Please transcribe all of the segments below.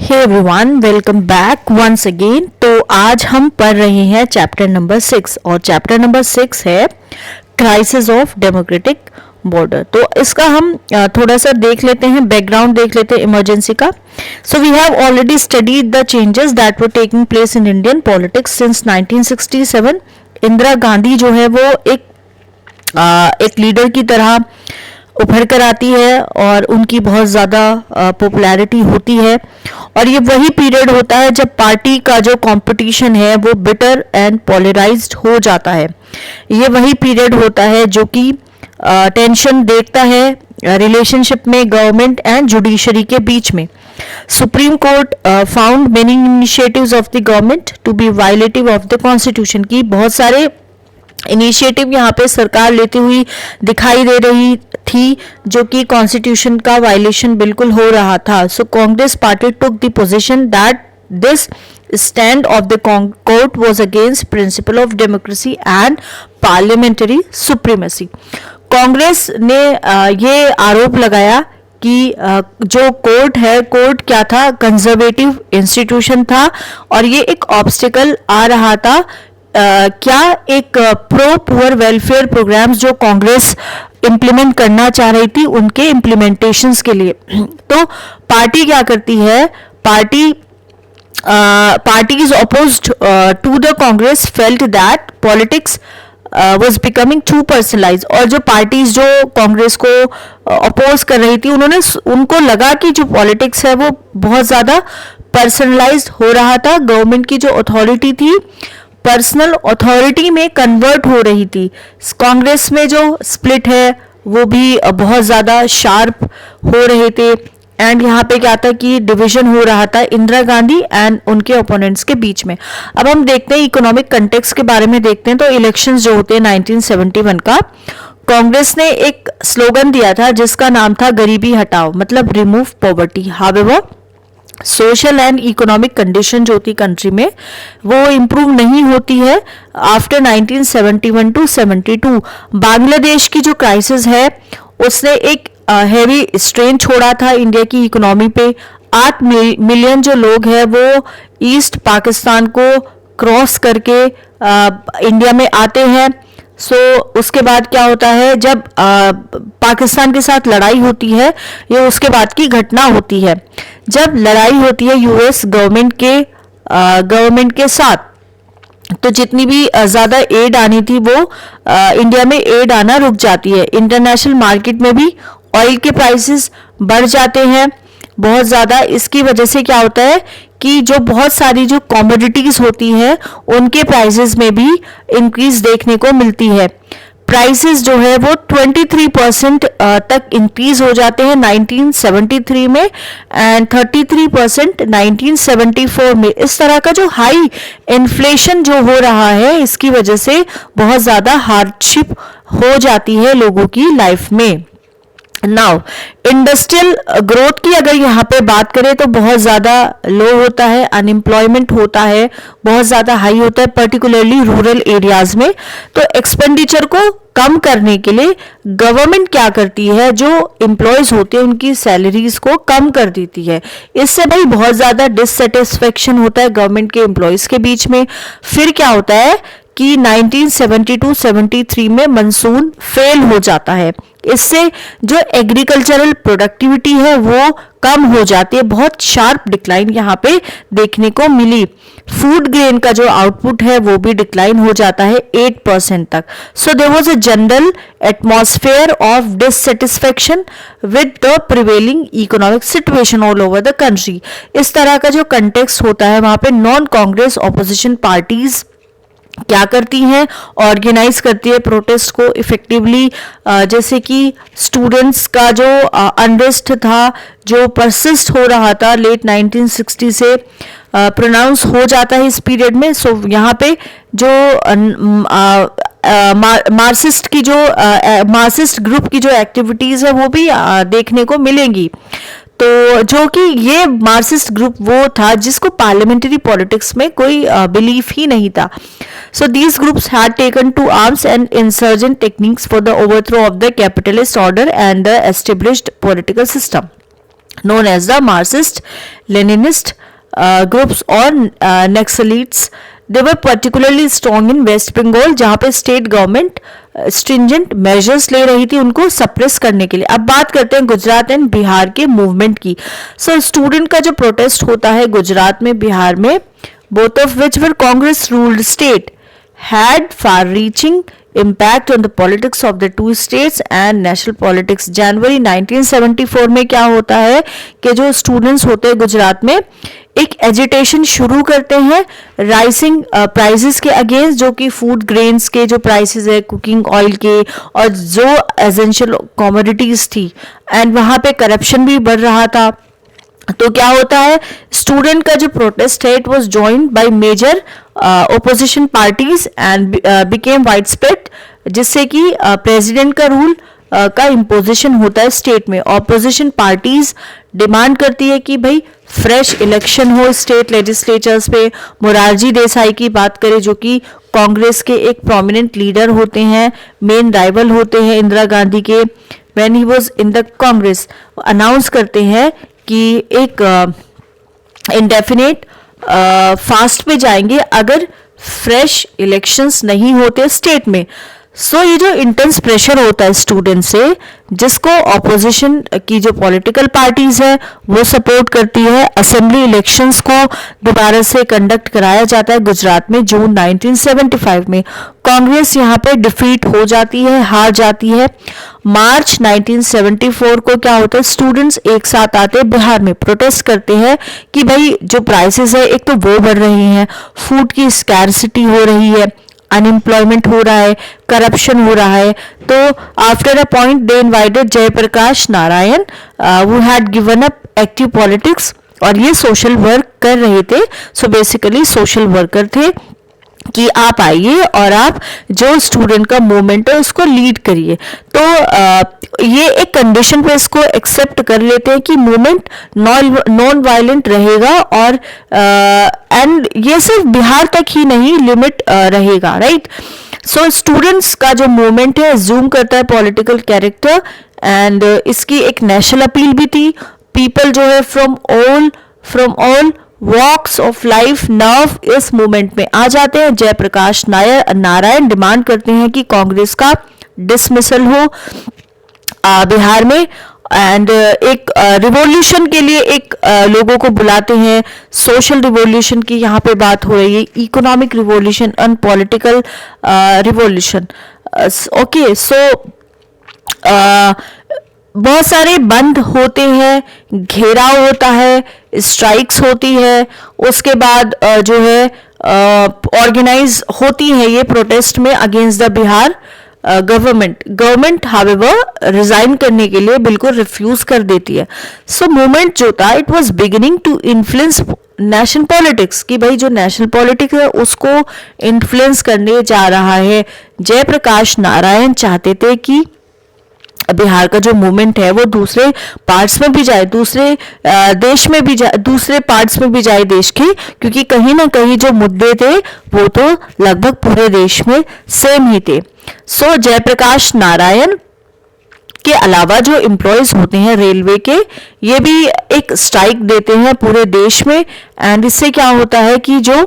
हे everyone, welcome back once again. तो आज हम पढ़ रहे हैं चैप्टर नंबर 6 और चैप्टर नंबर 6 है क्राइसिस ऑफ डेमोक्रेटिक बॉर्डर। तो इसका हम थोड़ा सा देख लेते हैं, बैकग्राउंड देख लेते हैं इमरजेंसी का। So we have already studied the changes that were taking place in Indian politics since 1967। Indira Gandhi जो है वो एक लीडर की तरह उभर कर आती है और उनकी बहुत ज़्यादा पॉपुलैरिटी होती है, और ये वही पीरियड होता है जब पार्टी का जो कंपटीशन है वो बिटर एंड पोलराइज्ड हो जाता है। ये वही पीरियड होता है जो कि टेंशन देखता है रिलेशनशिप में गवर्नमेंट एंड जुडिशरी के बीच में। Supreme court found many initiatives of the government to be violative of the constitution की बहुत सारे इनिशिएटिव यहाँ पे सरकार लेती हुई दिखाई दे रही थी जो कि कॉन्स्टिट्यूशन का वायलेशन बिल्कुल हो रहा था। So Congress party took the position that this stand of the court was against principle of democracy and parliamentary supremacy. Congress ने ये आरोप लगाया कि जो कोर्ट है, कोर्ट क्या था, कंजर्वेटिव इंस्टीट्यूशन था और ये एक ऑब्स्टिकल आ रहा था क्या एक प्रो पुअर वेलफेयर प्रोग्राम्स जो कांग्रेस इम्प्लीमेंट करना चाह रही थी उनके इम्प्लीमेंटेशंस के लिए। तो पार्टी क्या करती है, parties opposed to the Congress felt that politics was becoming too personalized। और जो पार्टीज जो कांग्रेस को अपोज कर रही थी उनको लगा कि जो पॉलिटिक्स है वो बहुत ज़्यादा पर्सनलाइज्ड हो रहा था। गवर्नमेंट की जो अथॉरिटी थी पर्सनल अथॉरिटी में कन्वर्ट हो रही थी। कांग्रेस में जो स्प्लिट है वो भी बहुत ज़्यादा शार्प हो रहे थे एंड यहाँ पे क्या था कि डिवीजन हो रहा था इंदिरा गांधी एंड उनके ओपोनेंट्स के बीच में। अब हम देखते हैं इकोनॉमिक कंटेक्स्ट के बारे में देखते हैं। तो इलेक्शंस जो होते हैं 1971 का, कांग्रेस ने एक स्लोगन दिया था जिसका नाम था गरीबी हटाओ, मतलब remove poverty. However social and economic condition जो होती कंट्री में वो इम्प्रूव नहीं होती है आफ्टर 1971 टू 72। बांग्लादेश की जो क्राइसिस है उसने एक हैवी स्ट्रेन छोड़ा था इंडिया की इकोनॉमी पे। 8 मिलियन जो लोग हैं वो ईस्ट पाकिस्तान को क्रॉस करके इंडिया में आते हैं। उसके बाद क्या होता है, जब पाकिस्तान के साथ लड़ाई होती है, ये उसके बाद की घटना होती है। जब लड़ाई होती है यूएस गवर्नमेंट के साथ, तो जितनी भी ज़्यादा एड आनी थी वो इंडिया में एड आना रुक जाती है। इंटरनेशनल मार्केट में भी ऑयल के प्राइसेस बढ़ जाते हैं बहुत ज़्यादा। इसकी वजह से क्या होता है कि जो बहुत सारी जो कमोडिटीज़ होती हैं उनके प्राइसेस में भी इंक्रीज देखने को मिलती है। प्राइसेस जो है वो 23% तक इंक्रीज हो जाते हैं 1973 में एंड 33% 1974 में। इस तरह का जो हाई इन्फ्लेशन जो हो रहा है इसकी वजह से बहुत ज़्यादा हार्डशिप हो जाती है लोगों की लाइफ में। नाउ इंडस्ट्रियल ग्रोथ की अगर यहाँ पे बात करें तो बहुत ज़्यादा लो होता है, अनएम्प्लॉयमेंट होता है बहुत ज़्यादा हाई होता है, पर्टिकुलरली रूरल एरियाज में। तो एक्सपेंडिचर को कम करने के लिए गवर्नमेंट क्या करती है, जो एम्प्लॉयज होते हैं उनकी सैलरीज को कम कर देती है। इससे भाई बहुत ज़्यादा डिससेटिस्फेक्शन होता है गवर्नमेंट के एम्प्लॉयज के बीच में। फिर क्या होता है कि 1972-73 में मानसून फेल हो जाता है। इससे जो एग्रीकल्चरल प्रोडक्टिविटी है वो कम हो जाती है, बहुत शार्प डिक्लाइन यहाँ पे देखने को मिली। फूड ग्रेन का जो आउटपुट है वो भी डिक्लाइन हो जाता है 8% तक। So there was a general atmosphere of dissatisfaction with the prevailing economic situation all over the country. इस तरह का जो कंटेक्स्ट होता है वहाँ पे नॉन कांग्रेस ऑपोजिशन पार्टीज क्या करती हैं, ऑर्गेनाइज करती है प्रोटेस्ट को इफेक्टिवली। जैसे कि स्टूडेंट्स का जो अनरेस्ट था जो परसिस्ट हो रहा था लेट 1960 से प्रोनाउंस हो जाता है इस पीरियड में। सो यहाँ पे जो मार्क्सिस्ट ग्रुप की जो एक्टिविटीज़ है वो भी देखने को मिलेंगी। तो जो कि ये मार्क्सिस्ट ग्रुप वो था जिसको पार्लियामेंट्री पॉलिटिक्स में कोई बिलीफ ही नहीं था। So these groups had taken to arms and insurgent techniques for the overthrow of the capitalist order and the established political system. known as the Marxist Leninist groups or Naxalites. They were particularly strong in West Bengal, जहाँ पे state government stringent measures ले रही थी उनको suppress करने के लिए. अब बात करते हैं गुजरात एंड बिहार के मूवमेंट की. सो स्टूडेंट का जो प्रोटेस्ट होता है गुजरात में, बिहार में, both of which were Congress ruled state, had far reaching impact on the politics of the two states and national politics. जनवरी 1974 में क्या होता है कि जो स्टूडेंट्स होते हैं गुजरात में एक एजिटेशन शुरू करते हैं राइसिंग प्राइसेस के अगेंस्ट, जो कि फूड ग्रेन्स के जो प्राइसेस है, कुकिंग ऑयल के, और जो एसेंशियल कमोडिटीज थी, एंड वहाँ पे करप्शन भी बढ़ रहा था. तो क्या होता है, स्टूडेंट का जो प्रोटेस्ट है it was joined by major opposition parties and became wide spread, जिससे कि प्रेसिडेंट का रूल का इम्पोजिशन होता है स्टेट में. ऑपोजिशन पार्टीज डिमांड करती है कि भाई फ्रेश इलेक्शन हो स्टेट लेजिस्लेचर्स पे. मोरारजी देसाई की बात करें जो कि कांग्रेस के एक प्रोमिनेंट लीडर होते हैं, मेन राइवल होते हैं इंदिरा गांधी के, when he was in the Congress, announce करते हैं कि एक इंडेफिनेट फास्ट पे जाएंगे अगर फ्रेश इलेक्शंस नहीं होते स्टेट में. सो ये जो इंटेंस प्रेशर होता है स्टूडेंट से, जिसको ऑपोजिशन की जो पॉलिटिकल पार्टीज है वो सपोर्ट करती है. असेंबली इलेक्शंस को दोबारा से कंडक्ट कराया जाता है गुजरात में जून 1975 में. कांग्रेस यहाँ पे डिफीट हो जाती है, हार जाती है. मार्च 1974 को क्या होता है, स्टूडेंट्स एक साथ आते हैं बिहार में, प्रोटेस्ट करते हैं कि भाई जो प्राइसेस है एक तो वो बढ़ रही हैं, फूड की स्कैरसिटी हो रही है, अनएम्प्लॉयमेंट हो रहा है, करप्शन हो रहा है. तो after a point they invited Jayaprakash Narayan who had given up active politics, और ये सोशल वर्क कर रहे थे. सो बेसिकली सोशल वर्कर थे कि आप आइए और आप जो स्टूडेंट का मूवमेंट है उसको लीड करिए. तो ये एक कंडीशन पे इसको एक्सेप्ट कर लेते हैं कि मूवमेंट नॉन वायलेंट रहेगा, और एंड ये सिर्फ बिहार तक ही नहीं लिमिट रहेगा, राइट. सो स्टूडेंट्स का जो मूवमेंट है एज्यूम करता है पॉलिटिकल कैरेक्टर, एंड इसकी एक नेशनल अपील भी थी. पीपल जो है from all walks of life nerve इस मूवमेंट में आ जाते हैं. जयप्रकाश नारायण डिमांड करते हैं कि कांग्रेस का डिसमिसल हो बिहार में, एंड एक रिवॉल्यूशन के लिए एक लोगों को बुलाते हैं. सोशल रिवॉल्यूशन की यहाँ पे बात हो रही है, economic revolution and political revolution. Okay, so बहुत सारे बंद होते हैं, घेराव होता है, स्ट्राइक्स होती है, उसके बाद जो है ऑर्गेनाइज होती है ये प्रोटेस्ट में against the Bihar government however resign करने के लिए बिल्कुल रिफ्यूज कर देती है. सो मूवमेंट जो था it was beginning to influence national politics, कि भाई जो नेशनल पॉलिटिक्स है उसको इन्फ्लुएंस करने जा रहा है. जयप्रकाश नारायण चाहते थे कि बिहार का जो मूवमेंट है वो दूसरे पार्ट्स में भी जाए, दूसरे देश में भी जाए, दूसरे पार्ट्स में भी जाए देश के, क्योंकि कहीं ना कहीं जो मुद्दे थे वो तो लगभग पूरे देश में सेम ही थे. सो जयप्रकाश नारायण के अलावा जो एम्प्लॉयज होते हैं रेलवे के, ये भी एक स्ट्राइक देते हैं पूरे देश में, एंड इससे क्या होता है कि जो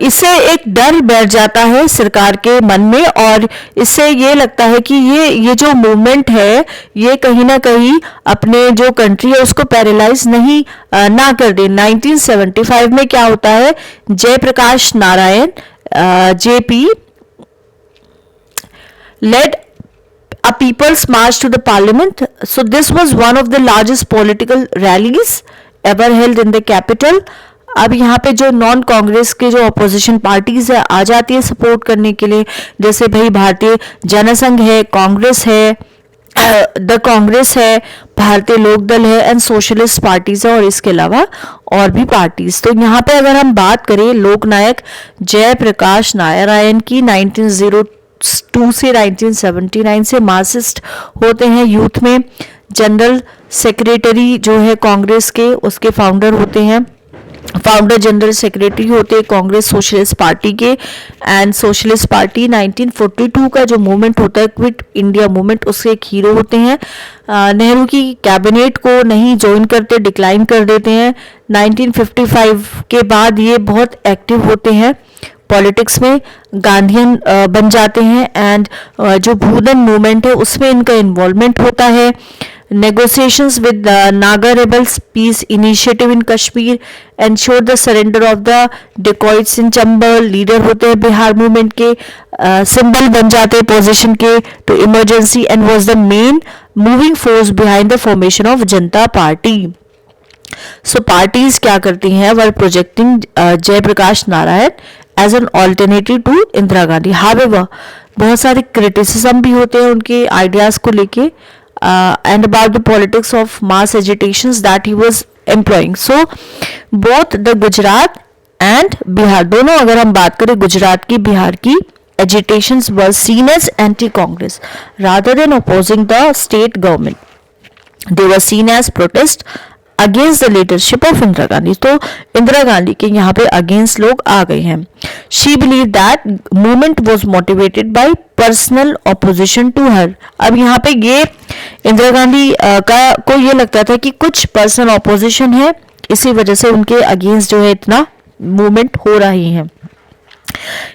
इससे एक डर बैठ जाता है सरकार के मन में, और इससे ये लगता है कि ये जो मूवमेंट है ये कहीं ना कहीं अपने जो कंट्री है उसको पैरालाइज नहीं ना कर दे. 1975 में क्या होता है, Jayaprakash Narayan JP led a people's march to the parliament. So this was one of the largest political rallies ever held in the capital. अब यहाँ पे जो नॉन कांग्रेस के जो अपोजिशन पार्टीज है आ जाती है सपोर्ट करने के लिए, जैसे भाई भारतीय जनसंघ है, कांग्रेस है, द कांग्रेस है, भारतीय लोकदल है, एंड सोशलिस्ट पार्टीज है, और इसके अलावा और भी पार्टीज. तो यहाँ पे अगर हम बात करें लोकनायक जयप्रकाश नारायण की, 1902 से 1979 से मार्क्सिस्ट होते हैं यूथ में. जनरल सेक्रेटरी जो है कांग्रेस के उसके फाउंडर होते हैं. फाउंडर जनरल सेक्रेटरी होते हैं कांग्रेस सोशलिस्ट पार्टी के। एंड सोशलिस्ट पार्टी 1942 का जो मूवमेंट होता है क्विट इंडिया मूवमेंट, उसके एक हीरो होते हैं। नेहरू की कैबिनेट को नहीं ज्वाइन करते, डिक्लाइन कर देते हैं। 1955 के बाद ये बहुत एक्टिव होते हैं पॉलिटिक्स में, गांधीयन बन जाते हैं। एंड जो भूदन मूवमेंट है उसमें इनका इन्वॉल्वमेंट होता है। negotiations with the Naga rebels, peace initiative in Kashmir, ensure the surrender of the dacoits in Chambal, leader होते हैं बिहार मूवमेंट के, सिंबल बन जाते हैं पोजीशन के to emergency, and was the main moving force behind the formation of Janata party. So parties क्या करती हैं, were projecting Jayaprakash Narayan as an alternative to Indira Gandhi. However बहुत सारे क्रिटिसिज्म भी होते हैं उनके आइडियाज को लेके, and about the politics of mass agitations that he was employing. So both the Gujarat and Bihar, दोनों अगर हम बात करें गुजरात की बिहार की, agitations were seen as anti-Congress rather than opposing the state government. They were seen as protest against the leadership of Indira Gandhi. तो इंदिरा गांधी के यहाँ पे अगेंस्ट लोग आ गए हैं। She believe that movement was motivated by personal opposition to her. अब यहाँ पे ये इंदिरा गांधी को ये लगता था कि कुछ पर्सनल ऑपोजिशन है, इसी वजह से उनके अगेंस्ट जो है इतना मूवमेंट हो रही है।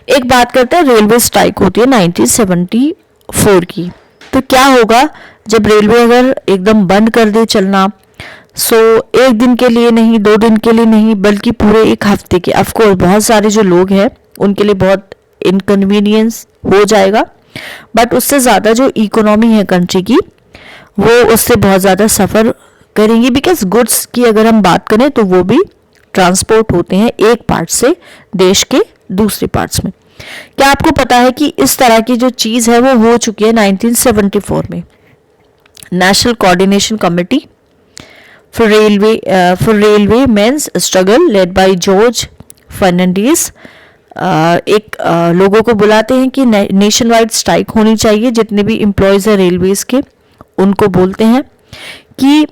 एक बात करते हैं, रेलवे स्ट्राइक होती है 1974 की। तो क्या होगा जब रेलवे अगर एकदम बंद कर दे चलना, सो एक दिन के लिए नहीं, 2 दिन के लिए नहीं, बल्कि पूरे एक हफ्ते के। ऑफकोर्स बहुत सारे जो लोग हैं उनके लिए बहुत इनकन्वीनियंस हो जाएगा, बट उससे ज़्यादा जो इकोनॉमी है कंट्री की वो उससे बहुत ज़्यादा सफ़र करेंगी, बिकॉज गुड्स की अगर हम बात करें तो वो भी ट्रांसपोर्ट होते हैं एक पार्ट से देश के दूसरे पार्ट्स में। क्या आपको पता है कि इस तरह की जो चीज़ है वो हो चुकी है 1974 में। National coordination committee for railway men's struggle led by George Fernandez एक लोगों को बुलाते हैं कि नेशन वाइड स्ट्राइक होनी चाहिए। जितने भी एम्प्लॉयज़ हैं रेलवेज़ के उनको बोलते हैं कि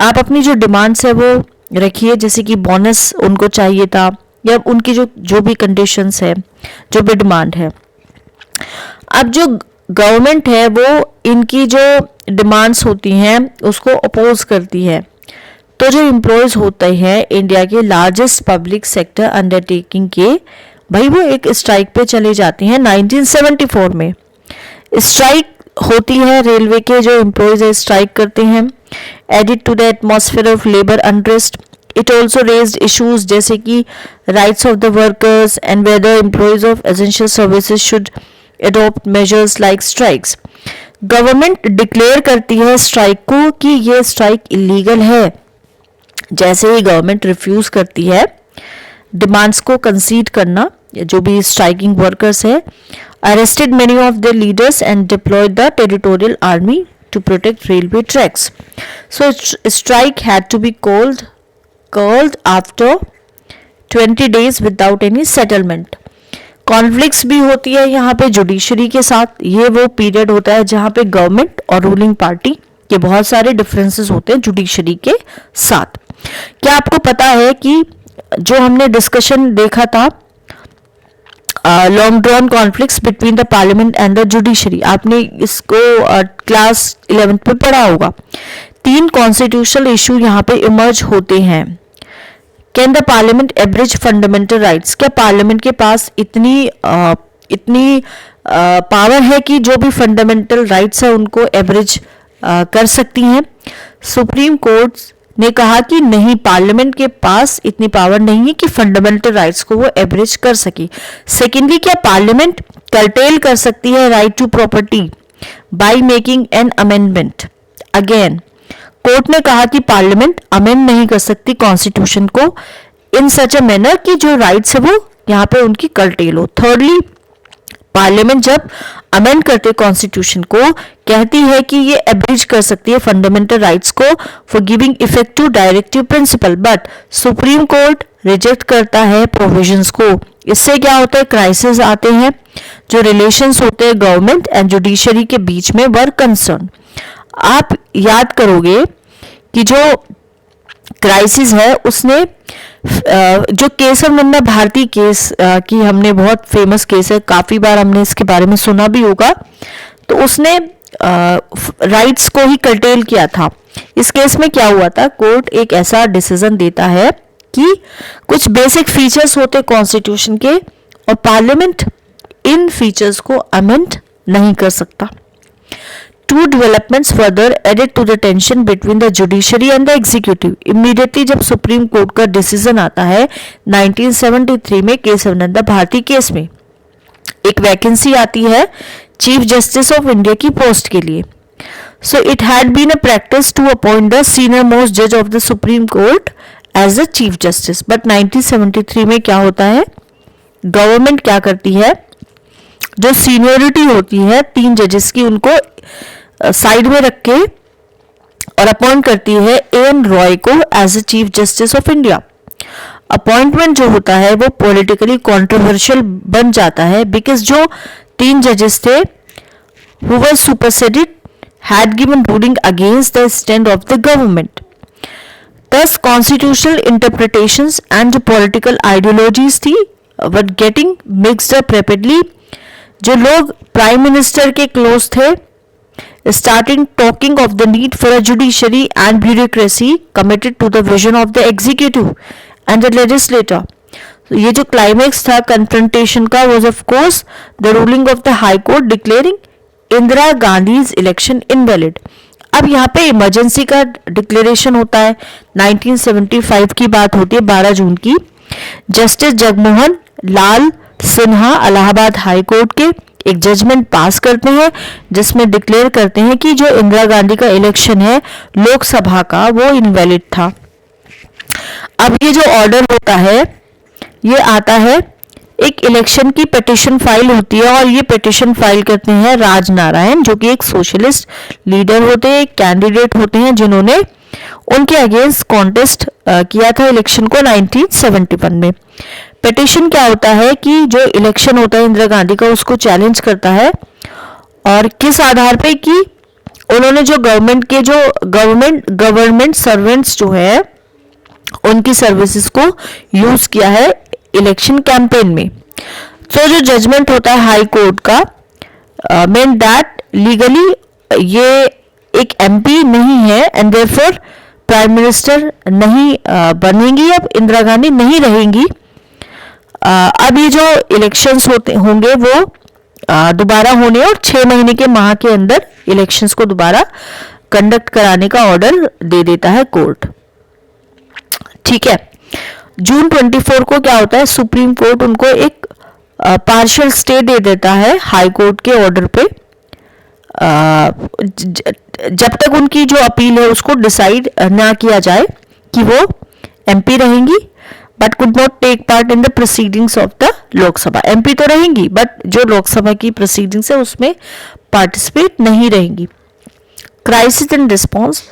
आप अपनी जो डिमांड्स है वो रखिए, जैसे कि बोनस उनको चाहिए था, या उनकी जो भी कंडीशंस है, जो भी डिमांड है। अब जो गवर्नमेंट है वो इनकी जो डिमांड्स होती हैं उसको अपोज करती है। तो जो एम्प्लॉयज होते हैं इंडिया के लार्जेस्ट पब्लिक सेक्टर अंडरटेकिंग के, भाई वो एक स्ट्राइक पे चले जाते हैं 1974 में। स्ट्राइक होती है, रेलवे के जो एम्प्लॉयज है स्ट्राइक करते हैं। Added to the atmosphere of labour unrest, it also raised issues जैसे कि rights of the workers and whether employees of essential services should adopt measures like strikes. Government declare करती है strike को कि ये स्ट्राइक इलीगल है। जैसे ही government refuse करती है डिमांड्स को कंसीड करना, जो भी स्ट्राइकिंग वर्कर्स है, arrested many of the leaders and deployed the territorial army to protect railway tracks. So strike had to be called after 20 days without any settlement. Conflicts भी होती है यहाँ पे जुडिशरी के साथ। ये वो पीरियड होता है जहाँ पे गवर्नमेंट और रूलिंग पार्टी के बहुत सारे डिफरेंसेस होते हैं जुडिशरी के साथ। क्या आपको पता है कि जो हमने डिस्कशन देखा था long drawn conflicts between the parliament and the judiciary, आपने इसको क्लास 11th में पढ़ा होगा। 3 कॉन्स्टिट्यूशनल इशू यहाँ पे इमर्ज होते हैं। Can the parliament abridge fundamental rights? क्या पार्लियामेंट के पास इतनी पावर है कि जो भी फंडामेंटल राइट्स है उनको एब्रिज कर सकती हैं? सुप्रीम कोर्ट ने कहा कि नहीं, पार्लियामेंट के पास इतनी पावर नहीं है कि फंडामेंटल राइट्स को वो एब्रिज कर सके। सेकेंडली, क्या पार्लियामेंट कर्टेल कर सकती है right to property by making an amendment? Again court ने कहा कि पार्लियामेंट अमेंड नहीं कर सकती कॉन्स्टिट्यूशन को इन सच अ मैनर कि जो राइट्स है वो यहाँ पे उनकी कर्टेल हो। थर्डली, पार्लियामेंट जब अमेंड करते कॉन्स्टिट्यूशन को कहती है कि ये एब्रिज कर सकती है फंडामेंटल राइट्स को for giving effect to directive principle, but supreme court reject करता है प्रोविजंस को। इससे क्या होता है, क्राइसिस आते हैं, जो रिलेशंस होते हैं गवर्नमेंट एंड जुडिशरी के बीच में वर कंसर्न। आप याद करोगे कि जो क्राइसिस है उसने जो केशव नंदा भारती केस की हमने बहुत फेमस केस है, काफी बार हमने इसके बारे में सुना भी होगा, तो उसने राइट्स को ही कर्टेल किया था। इस केस में क्या हुआ था, कोर्ट एक ऐसा डिसीजन देता है कि कुछ बेसिक फीचर्स होते कॉन्स्टिट्यूशन के और पार्लियामेंट इन फीचर्स को अमेंड नहीं कर सकता। Two developments further added to the tension between the judiciary and the executive. Immediately जब सुप्रीम कोर्ट का डिसीजन आता है 1973 में केशव नंदा भारती केस में, एक वैकेंसी आती है चीफ जस्टिस ऑफ इंडिया की पोस्ट के लिए। So it had been a practice to appoint the senior most judge of the Supreme Court as the chief justice. But 1973 में क्या होता है, गवर्नमेंट क्या करती है, जो सीनियोरिटी होती है 3 जजेस की, उनको साइड में रख के और अपॉइंट करती है एन रॉय को as a chief justice of India. Appointment जो होता है वो पॉलिटिकली कंट्रोवर्शियल बन जाता है, बिकॉज जो 3 जजेस थे who were superseded had given ruling against the stand of the government. Thus constitutional interpretations and जो पॉलिटिकल आइडियोलॉजीज थी were getting mixed up rapidly. जो लोग प्राइम मिनिस्टर के क्लोज थे starting talking of the need for a judiciary and bureaucracy committed to the vision of the executive and the legislature. So, ये जो climax था confrontation का was of course the ruling of the High Court declaring Indira Gandhi's election invalid. अब यहाँ पे emergency का declaration होता है, 1975 की बात होती है, 12 जून की। जस्टिस जगमोहन लाल सिन्हा इलाहाबाद हाई कोर्ट के एक जजमेंट पास करते हैं जिसमें डिक्लेयर करते हैं कि जो इंदिरा गांधी का इलेक्शन है लोकसभा का वो इनवैलिड था। अब ये जो ऑर्डर होता है ये आता है, एक इलेक्शन की पिटीशन फाइल होती है और ये पिटीशन फाइल करते हैं राज नारायण, जो कि एक सोशलिस्ट लीडर होते हैं, एक कैंडिडेट होते हैं जिन्होंने उनके अगेंस्ट कॉन्टेस्ट किया था इलेक्शन को 1971 में। पिटीशन क्या होता है कि जो इलेक्शन होता है इंदिरा गांधी का उसको चैलेंज करता है, और किस आधार पे कि उन्होंने जो गवर्नमेंट के जो गवर्नमेंट सर्वेंट्स जो है उनकी सर्विसेज को यूज किया है इलेक्शन कैंपेन में। तो जो जजमेंट होता है हाई कोर्ट का मीन दैट लीगली ये एक एमपी नहीं है एंड देयरफॉर प्राइम मिनिस्टर नहीं बनेंगी, अब इंदिरा गांधी नहीं रहेंगी। अब ये जो इलेक्शंस होंगे वो दोबारा होने और 6 महीने के माह के अंदर इलेक्शंस को दोबारा कंडक्ट कराने का ऑर्डर दे देता है कोर्ट। ठीक है, जून 24 को क्या होता है, सुप्रीम कोर्ट उनको एक पार्शियल स्टे दे देता है हाई कोर्ट के ऑर्डर पे। जब तक उनकी जो अपील है उसको डिसाइड ना किया जाए कि वो एमपी रहेंगी but could not take part in the proceedings of the Lok Sabha. MP तो रहेंगी बट जो लोकसभा की प्रोसीडिंग्स है उसमें पार्टिसिपेट नहीं रहेंगी। Crisis in response,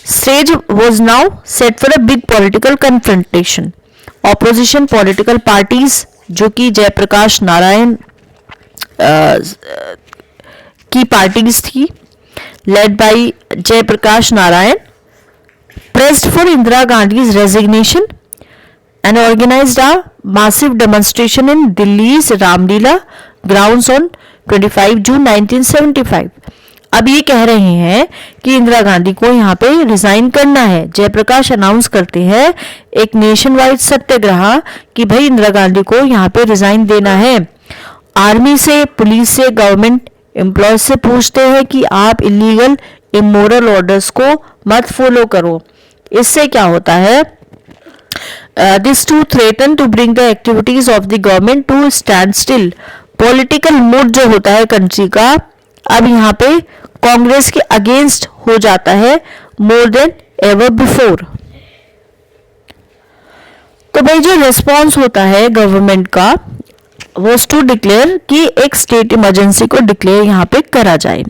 stage was now set for a big political confrontation. Opposition political parties जो कि जयप्रकाश नारायण की पार्टीज थी led by Jayaprakash Narayan pressed for Indira Gandhi's resignation and organized a massive demonstration in Delhi's Ramlila grounds on 25 जून 1975। अब ये कह रहे हैं कि इंदिरा गांधी को यहाँ पे रिजाइन करना है। जयप्रकाश अनाउंस करते हैं एक नेशन वाइड सत्याग्रह कि भाई इंदिरा गांधी को यहाँ पे रिजाइन देना है। आर्मी से, पुलिस से, गवर्नमेंट एम्प्लॉयज से पूछते हैं कि आप इलीगल इमोरल ऑर्डर्स को मत फॉलो करो। इससे क्या होता है, this to threaten to bring the activities of the government to stand still. Political mood जो होता है कंट्री का अब यहाँ पे कांग्रेस के अगेंस्ट हो जाता है मोर देन एवर बिफोर। तो भाई जो रिस्पॉन्स होता है गवर्नमेंट का वॉज टू डिक्लेयर कि एक स्टेट इमरजेंसी को डिक्लेयर यहाँ पे करा जाए।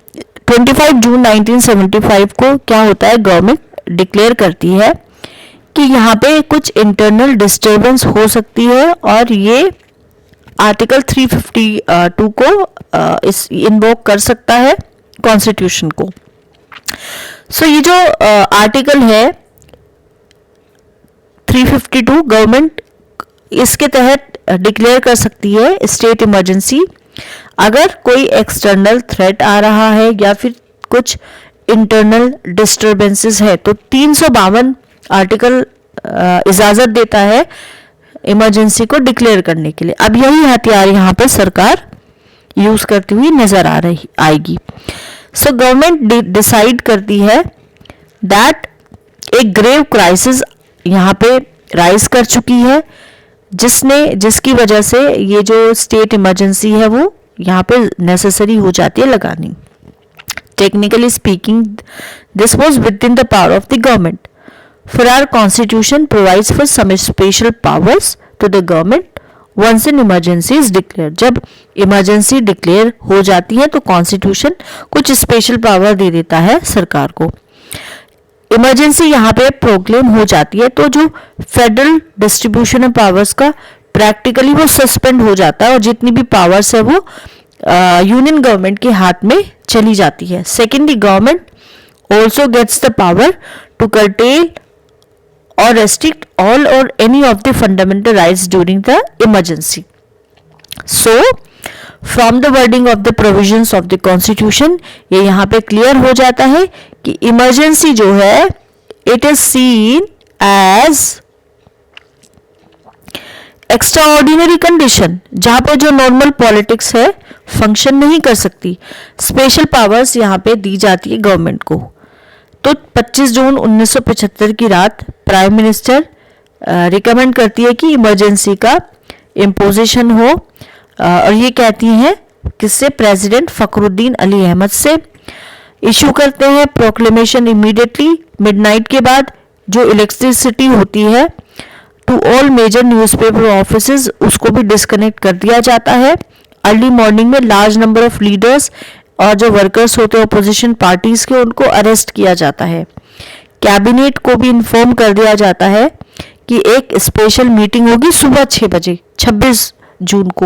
25 जून 1975 को क्या होता है, गवर्नमेंट डिक्लेयर करती है कि यहाँ पे कुछ इंटरनल डिस्टर्बेंस हो सकती है और ये आर्टिकल 352 को इस इन्वोक कर सकता है कॉन्स्टिट्यूशन को। सो ये जो आर्टिकल है 352 गवर्नमेंट इसके तहत डिक्लेयर कर सकती है स्टेट इमरजेंसी अगर कोई एक्सटर्नल थ्रेट आ रहा है या फिर कुछ इंटरनल डिस्टरबेंसेस है। तो 352 आर्टिकल इजाजत देता है इमरजेंसी को डिक्लेयर करने के लिए। अब यही हथियार यहाँ पर सरकार यूज करती हुई नजर आएगी। सो गवर्नमेंट डिसाइड करती है दैट एक ग्रेव क्राइसिस यहाँ पे राइज कर चुकी है, जिसकी वजह से ये जो स्टेट इमरजेंसी है वो यहाँ पे नेसेसरी हो जाती है लगानी। Technically speaking this was with in the power of the government, for our constitution provides for some special powers to the government once an emergency is declared। जब इमरजेंसी डिक्लेयर हो जाती है तो कॉन्स्टिट्यूशन कुछ स्पेशल पावर दे देता है सरकार को। इमरजेंसी यहाँ पे प्रोक्लेम हो जाती है तो जो फेडरल डिस्ट्रीब्यूशन ऑफ पावर्स का प्रैक्टिकली वो सस्पेंड हो जाता है और जितनी भी पावर्स है वो यूनियन गवर्नमेंट के हाथ में चली जाती है। Secondly government also gets the power to curtail or restrict all or any of the fundamental rights during the emergency। So from the wording of the provisions of the constitution ये यहाँ पे clear हो जाता है कि emergency जो है it is seen as extraordinary condition जहां पे जो नॉर्मल पॉलिटिक्स है फंक्शन नहीं कर सकती। स्पेशल पावर्स यहाँ पे दी जाती है गवर्नमेंट को। तो 25 जून 1975 की रात प्राइम मिनिस्टर रिकमेंड करती है कि इमरजेंसी का इम्पोजिशन हो और ये कहती हैं किससे, प्रेसिडेंट फखरुद्दीन अली अहमद से। इशू करते हैं प्रोक्लेमेशन इमीडिएटली मिडनाइट के बाद। जो इलेक्ट्रिसिटी होती है to all major newspaper offices उसको भी डिस्कनेक्ट कर दिया जाता है। अर्ली मॉर्निंग में लार्ज नंबर ऑफ लीडर्स और जो वर्कर्स होते हैं अपोजिशन पार्टीज के उनको अरेस्ट किया जाता है। कैबिनेट को भी इन्फॉर्म कर दिया जाता है कि एक स्पेशल मीटिंग होगी सुबह 6 बजे 26 जून को।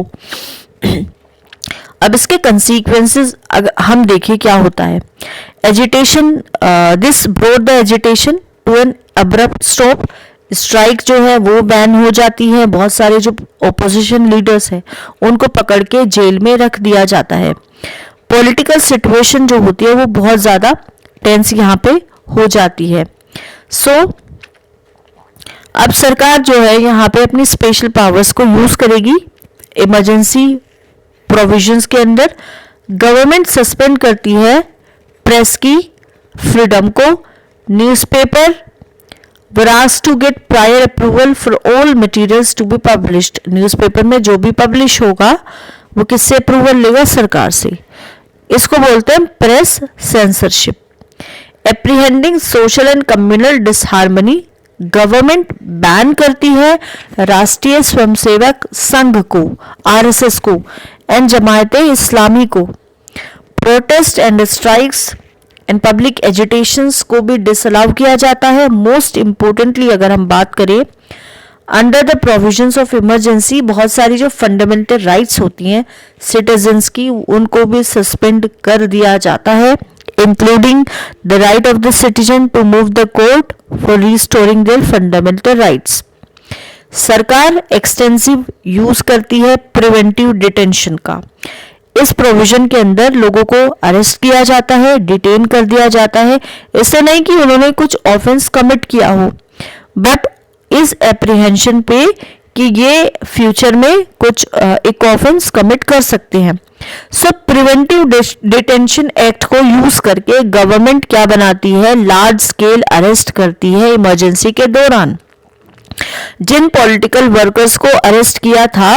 अब इसके कंसीक्वेंसेस अगर हम देखें क्या होता है। Agitation this brought the agitation to an abrupt stop. Strike जो है वो बैन हो जाती है। बहुत सारे जो ओपोजिशन लीडर्स हैं उनको पकड़ के जेल में रख दिया जाता है। पॉलिटिकल सिचुएशन जो होती है वो बहुत ज़्यादा टेंस यहाँ पे हो जाती है। सो अब सरकार जो है यहाँ पे अपनी स्पेशल पावर्स को यूज करेगी इमरजेंसी प्रोविजंस के अंदर। गवर्नमेंट सस्पेंड करती है प्रेस की फ्रीडम को। Newspaper were asked to get prior approval for all materials to be published। Newspaper में जो भी पब्लिश होगा वो किससे अप्रूवल लेगा, सरकार से। इसको बोलते हैं press censorship. Apprehending social and communal disharmony. Government ban करती है राष्ट्रीय स्वयंसेवक संघ को, आरएसएस को एंड जमायत इस्लामी को। Protest and strikes and public agitations को भी डिसअलाउ किया जाता है। मोस्ट इंपोर्टेंटली अगर हम बात करें under the provisions of emergency बहुत सारी जो फंडामेंटल राइट्स होती हैं सिटीजन्स की उनको भी सस्पेंड कर दिया जाता है, including the right of the citizen to move the court for restoring their fundamental rights. सरकार एक्सटेंसिव यूज करती है प्रिवेंटिव डिटेंशन का। इस प्रोविजन के अंदर लोगों को अरेस्ट किया जाता है, डिटेन कर दिया जाता है। इससे नहीं कि उन्होंने कुछ ऑफेंस कमिट किया हो, बट इस एप्रीहेंशन पे कि ये फ्यूचर में कुछ एक ऑफेंस कमिट कर सकते हैं। सो प्रिवेंटिव डिटेंशन एक्ट को यूज करके गवर्नमेंट क्या बनाती है, लार्ज स्केल अरेस्ट करती है इमरजेंसी के दौरान। जिन पॉलिटिकल वर्कर्स को अरेस्ट किया था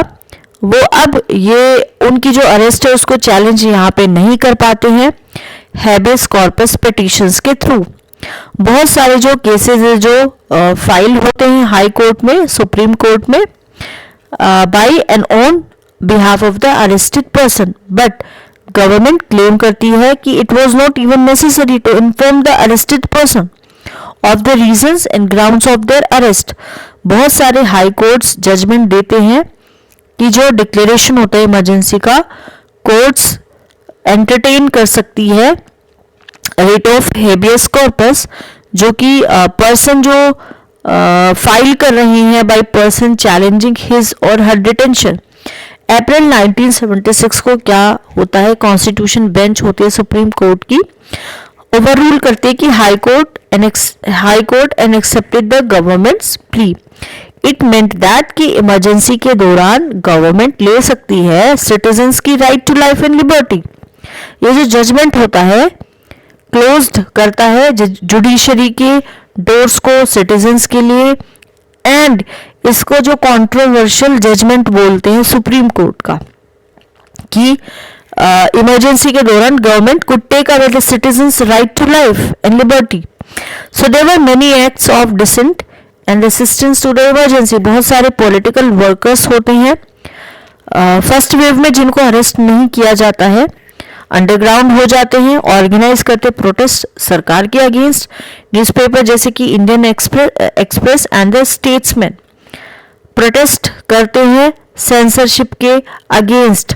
वो अब ये उनकी जो अरेस्ट है उसको चैलेंज यहाँ पे नहीं कर पाते हैं हैबेस कॉर्पस पिटीशंस के थ्रू। बहुत सारे जो केसेस है जो फाइल होते हैं हाई कोर्ट में, सुप्रीम कोर्ट में by and on behalf of the arrested person, but government claim करती है कि it was not even necessary to inform the arrested person of the reasons and grounds of their arrest. बहुत सारे high courts judgement देते हैं कि जो declaration होता है इमरजेंसी का कोर्ट्स एंटरटेन कर सकती है रिट ऑफ हेबियस कॉर्पस, जो कि पर्सन जो फाइल कर रही हैं बाय पर्सन चैलेंजिंग हिज और हर डिटेंशन। अप्रैल 1976 को क्या होता है, कॉन्स्टिट्यूशन बेंच होती है सुप्रीम कोर्ट की, ओवर रूल करते हैं कि high court and accepted the government's plea. It meant that कि इमरजेंसी के दौरान गवर्नमेंट ले सकती है सिटीजन्स की right to life and liberty. ये जो जजमेंट होता है क्लोज्ड करता है जुडिशरी के डोर्स को सिटीजन्स के लिए, एंड इसको जो कंट्रोवर्शियल जजमेंट बोलते हैं सुप्रीम कोर्ट का कि इमरजेंसी के दौरान government could take away the citizens right to life and liberty. So there were many acts of dissent and resistance to the emergency. बहुत सारे पॉलिटिकल वर्कर्स होते हैं फर्स्ट वेव में जिनको अरेस्ट नहीं किया जाता है, अंडरग्राउंड हो जाते हैं, ऑर्गेनाइज करते प्रोटेस्ट सरकार के अगेंस्ट। न्यूज़पेपर जैसे कि Indian express and the statesman protest करते हैं सेंसरशिप के अगेंस्ट।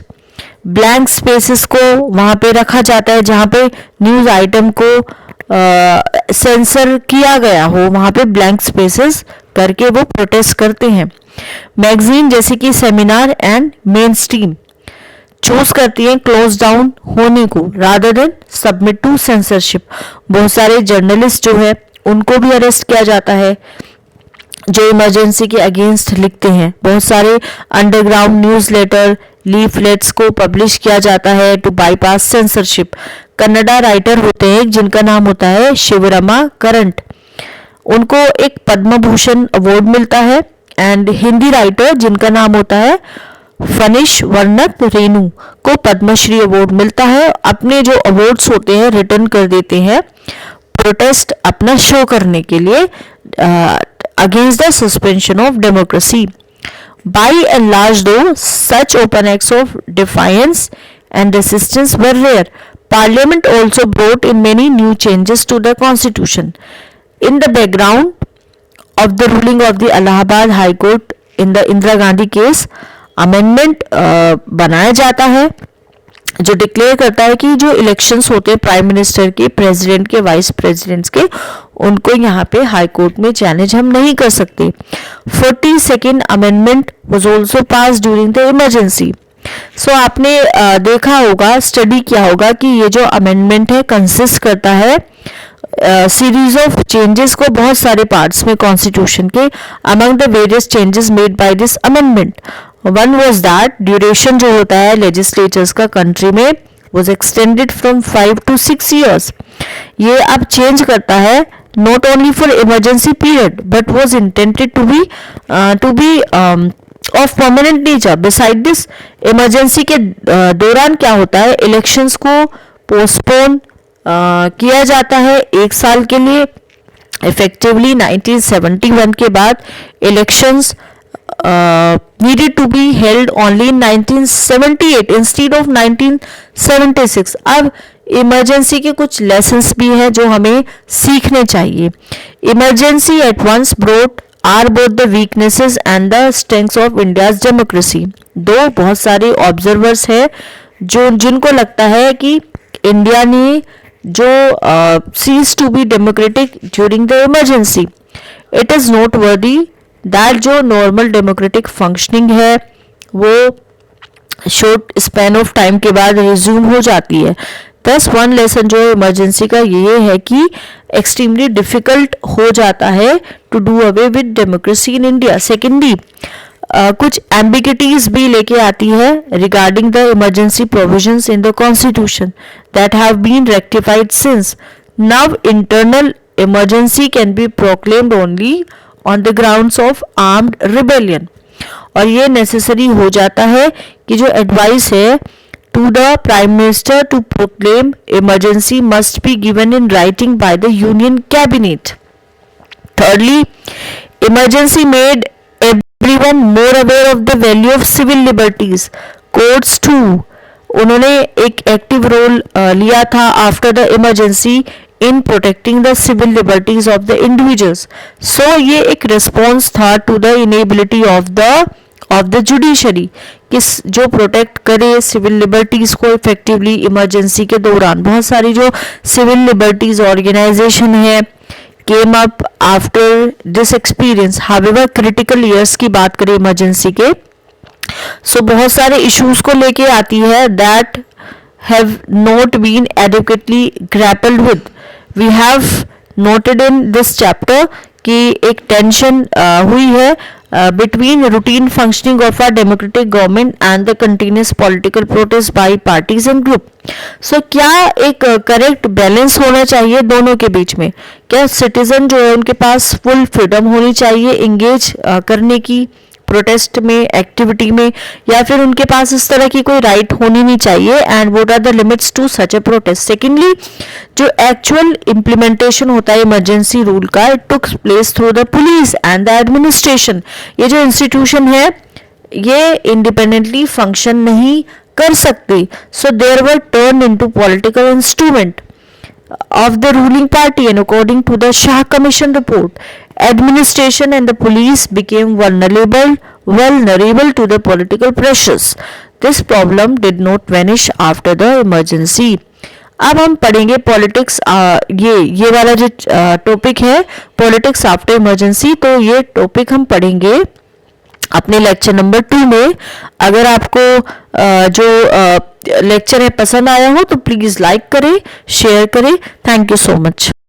ब्लैंक स्पेसेस को वहां पे रखा जाता है जहां पे न्यूज आइटम को सेंसर किया गया हो, वहां पे ब्लैंक स्पेसेस करके वो प्रोटेस्ट करते हैं। मैगजीन जैसे कि seminar and Mainstream choose करती हैं क्लोज डाउन होने को rather than submit to censorship. बहुत सारे जर्नलिस्ट जो है उनको भी अरेस्ट किया जाता है जो इमरजेंसी के अगेंस्ट लिखते हैं। बहुत सारे अंडरग्राउंड न्यूज़लेटर लीफलेट्स को पब्लिश किया जाता है to bypass censorship. Kannada writer होते हैं जिनका नाम होता है शिवरमा करंट, उनको एक पद्म भूषण अवार्ड मिलता है। एंड हिंदी राइटर जिनका नाम होता है फनिश वर्णत रेणु को पद्मश्री अवार्ड मिलता है। अपने जो अवार्ड्स होते हैं रिटर्न कर देते हैं प्रोटेस्ट अपना शो करने के लिए against the suspension of democracy. By and large, though, such open acts of defiance and resistance were rare. Parliament also brought in many new changes to the constitution. In the background of the ruling of the Allahabad High Court in the Indira Gandhi case, amendment बनाया जाता है जो declare करता है कि जो elections होते हैं प्राइम मिनिस्टर के, प्रेसिडेंट के, वाइस प्रेसिडेंट्स के, उनको यहाँ पे हाई कोर्ट में चैलेंज हम नहीं कर सकते। 42nd amendment was also passed during the emergency. So आपने देखा होगा, स्टडी किया होगा कि ये जो अमेंडमेंट है कंसिस्ट करता है सीरीज ऑफ चेंजेस को बहुत सारे पार्ट्स में कॉन्स्टिट्यूशन के। Among the various changes made by this amendment one was that duration जो होता है लेजिस्लेचर्स का कंट्री में was extended from 5 to 6 years। ये अब चेंज करता है not only for emergency period but was intended to be of permanent nature. Beside this emergency के दौरान क्या होता है, इलेक्शंस को पोस्टपोन किया जाता है 1 साल के लिए। इफेक्टिवली 1971 के बाद elections needed to be held only in 1978 instead of 1976। अब इमरजेंसी के कुछ लेसन्स भी हैं जो हमें सीखने चाहिए। Emergency at once brought out both the weaknesses and the strengths of India's democracy. Though बहुत सारे ऑब्जर्वर्स हैं जो जिनको लगता है कि इंडिया ने जो ceased to be democratic during the emergency, it is noteworthy that जो नॉर्मल डेमोक्रेटिक फंक्शनिंग है वो शॉर्ट स्पैन ऑफ टाइम के बाद रिज्यूम हो जाती है। दस वन लेसन जो इमरजेंसी का ये है कि एक्सट्रीमली डिफिकल्ट हो जाता है to do away with democracy in India. Secondly कुछ एम्बिगिटीज भी लेके आती है regarding the emergency provisions in the constitution that have been rectified since now. Internal emergency can be proclaimed only on the grounds of armed rebellion. और ये necessary हो जाता है कि जो एडवाइस है to the prime minister to proclaim emergency must be given in writing by the union cabinet. Thirdly emergency made everyone more aware of the value of civil liberties. Courts too उन्होंने एक active role लिया था after the emergency in protecting the civil liberties of the individuals। So ये एक response था to the inability of the judiciary किस जो protect करे सिविल लिबर्टीज को इफेक्टिवली इमरजेंसी के दौरान। बहुत सारी जो सिविल लिबर्टीज ऑर्गेनाइजेशन है came up after this experience. However, critical years की बात करें इमरजेंसी के, so बहुत सारे issues को लेके आती है that have not been adequately grappled with. We have noted in this chapter कि एक टेंशन हुई है between routine functioning of our democratic government and the continuous political protest by parties and group. So क्या एक correct balance होना चाहिए दोनों के बीच में? क्या सिटीजन जो है उनके पास फुल फ्रीडम होनी चाहिए इंगेज करने की प्रोटेस्ट में, एक्टिविटी में, या फिर उनके पास इस तरह की कोई राइट होनी नहीं चाहिए? And what are the limits to such a protest? Secondly, जो एक्चुअल इम्प्लीमेंटेशन होता है इमरजेंसी रूल का, it took place through the police and the administration. ये जो इंस्टीट्यूशन है ये इंडिपेंडेंटली फंक्शन नहीं कर सकती. So there were turn into political instrument of the ruling party, and according to the Shah Commission report, administration and the police became vulnerable to the political pressures. This problem did not vanish after the emergency. अब हम पढ़ेंगे politics, ये वाला जो topic है politics after emergency, तो ये topic हम पढ़ेंगे अपने लेक्चर नंबर 2 में. अगर आपको जो लेक्चर है पसंद आया हो तो प्लीज़ लाइक करें, शेयर करें. Thank you so much.